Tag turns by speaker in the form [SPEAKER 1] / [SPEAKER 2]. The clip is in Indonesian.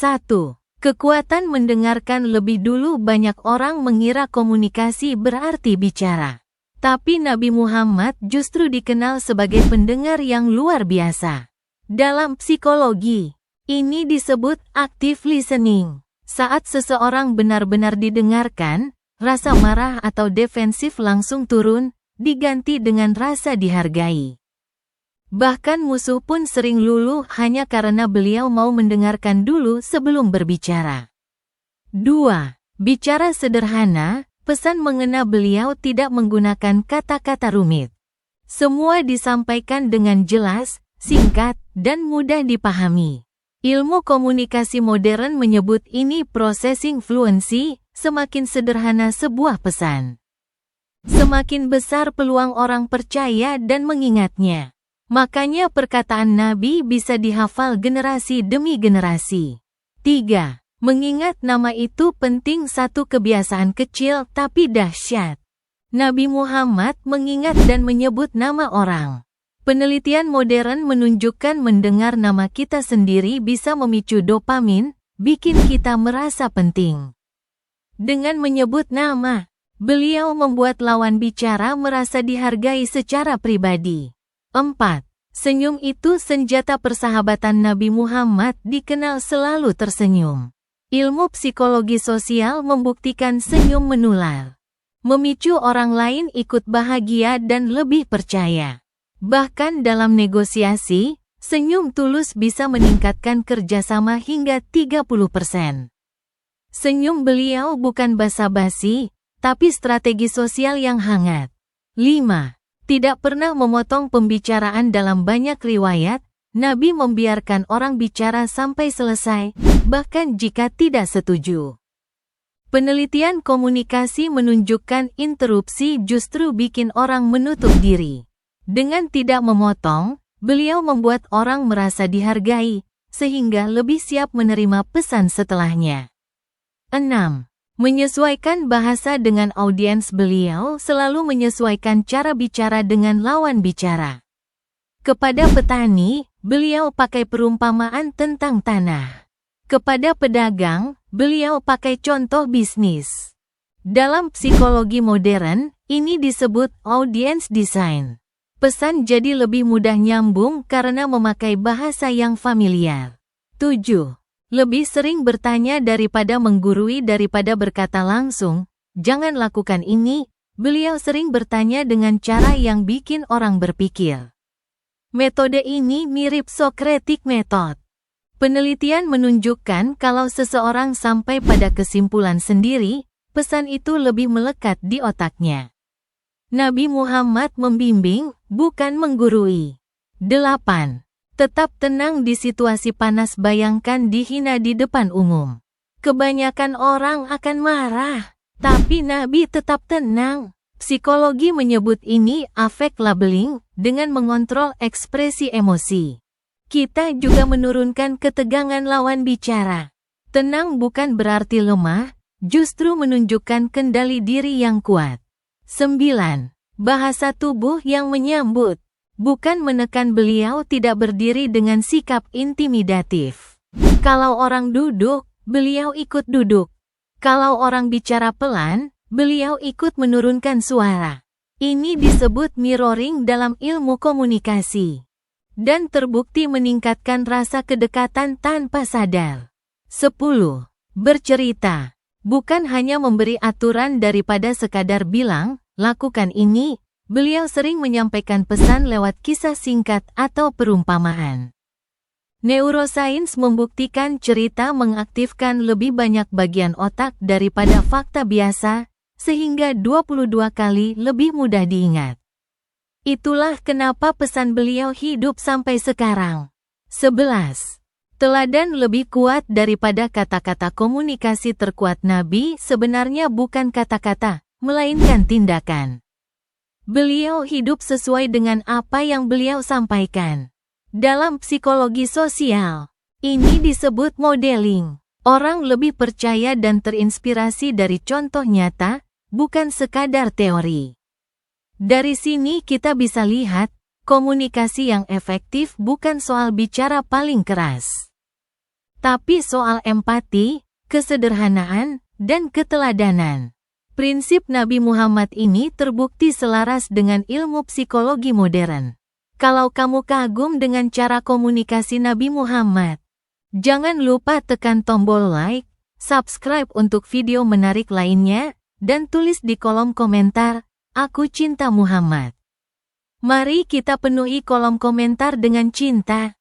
[SPEAKER 1] 1. Kekuatan mendengarkan. Lebih dulu banyak orang mengira komunikasi berarti bicara. Tapi Nabi Muhammad justru dikenal sebagai pendengar yang luar biasa. Dalam psikologi, ini disebut active listening. Saat seseorang benar-benar didengarkan, rasa marah atau defensif langsung turun, diganti dengan rasa dihargai. Bahkan musuh pun sering luluh hanya karena beliau mau mendengarkan dulu sebelum berbicara. 2. Bicara sederhana. Pesan mengena. Beliau tidak menggunakan kata-kata rumit. Semua disampaikan dengan jelas, singkat, dan mudah dipahami. Ilmu komunikasi modern menyebut ini processing fluency. Semakin sederhana sebuah pesan, semakin besar peluang orang percaya dan mengingatnya. Makanya perkataan Nabi bisa dihafal generasi demi generasi. 3. Mengingat nama itu penting. Satu kebiasaan kecil tapi dahsyat. Nabi Muhammad mengingat dan menyebut nama orang. Penelitian modern menunjukkan mendengar nama kita sendiri bisa memicu dopamin, bikin kita merasa penting. Dengan menyebut nama, beliau membuat lawan bicara merasa dihargai secara pribadi. 4. Senyum itu senjata persahabatan. Nabi Muhammad dikenal selalu tersenyum. Ilmu psikologi sosial membuktikan senyum menular, memicu orang lain ikut bahagia dan lebih percaya. Bahkan dalam negosiasi, senyum tulus bisa meningkatkan kerjasama hingga 30%. Senyum beliau bukan basa-basi, tapi strategi sosial yang hangat. 5. Tidak pernah memotong pembicaraan. Dalam banyak riwayat, Nabi membiarkan orang bicara sampai selesai, bahkan jika tidak setuju. Penelitian komunikasi menunjukkan interupsi justru bikin orang menutup diri. Dengan tidak memotong, beliau membuat orang merasa dihargai, sehingga lebih siap menerima pesan setelahnya. 6. Menyesuaikan bahasa dengan audiens. Beliau selalu menyesuaikan cara bicara dengan lawan bicara. Kepada petani, beliau pakai perumpamaan tentang tanah. Kepada pedagang, beliau pakai contoh bisnis. Dalam psikologi modern, ini disebut audience design. Pesan jadi lebih mudah nyambung karena memakai bahasa yang familiar. 7. Lebih sering bertanya daripada menggurui. Daripada berkata langsung, "Jangan lakukan ini," beliau sering bertanya dengan cara yang bikin orang berpikir. Metode ini mirip Socratic Method. Penelitian menunjukkan kalau seseorang sampai pada kesimpulan sendiri, pesan itu lebih melekat di otaknya. Nabi Muhammad membimbing, bukan menggurui. 8. Tetap tenang di situasi panas. Bayangkan dihina di depan umum. Kebanyakan orang akan marah, tapi Nabi tetap tenang. Psikologi menyebut ini affect labeling, dengan mengontrol ekspresi emosi. Kita juga menurunkan ketegangan lawan bicara. Tenang bukan berarti lemah, justru menunjukkan kendali diri yang kuat. 9. Bahasa tubuh yang menyambut. Bukan menekan. Beliau tidak berdiri dengan sikap intimidatif. Kalau orang duduk, beliau ikut duduk. Kalau orang bicara pelan, beliau ikut menurunkan suara. Ini disebut mirroring dalam ilmu komunikasi. Dan terbukti meningkatkan rasa kedekatan tanpa sadar. 10. Bercerita. Bukan hanya memberi aturan daripada sekadar bilang, "Lakukan ini." Beliau sering menyampaikan pesan lewat kisah singkat atau perumpamaan. Neurosains membuktikan cerita mengaktifkan lebih banyak bagian otak daripada fakta biasa, sehingga 22 kali lebih mudah diingat. Itulah kenapa pesan beliau hidup sampai sekarang. 11. Teladan lebih kuat daripada kata-kata. Komunikasi terkuat Nabi sebenarnya bukan kata-kata, melainkan tindakan. Beliau hidup sesuai dengan apa yang beliau sampaikan. Dalam psikologi sosial, ini disebut modeling. Orang lebih percaya dan terinspirasi dari contoh nyata, bukan sekadar teori. Dari sini kita bisa lihat, komunikasi yang efektif bukan soal bicara paling keras, tapi soal empati, kesederhanaan, dan keteladanan. Prinsip Nabi Muhammad ini terbukti selaras dengan ilmu psikologi modern. Kalau kamu kagum dengan cara komunikasi Nabi Muhammad, jangan lupa tekan tombol like, subscribe untuk video menarik lainnya, dan tulis di kolom komentar, "Aku cinta Muhammad." Mari kita penuhi kolom komentar dengan cinta.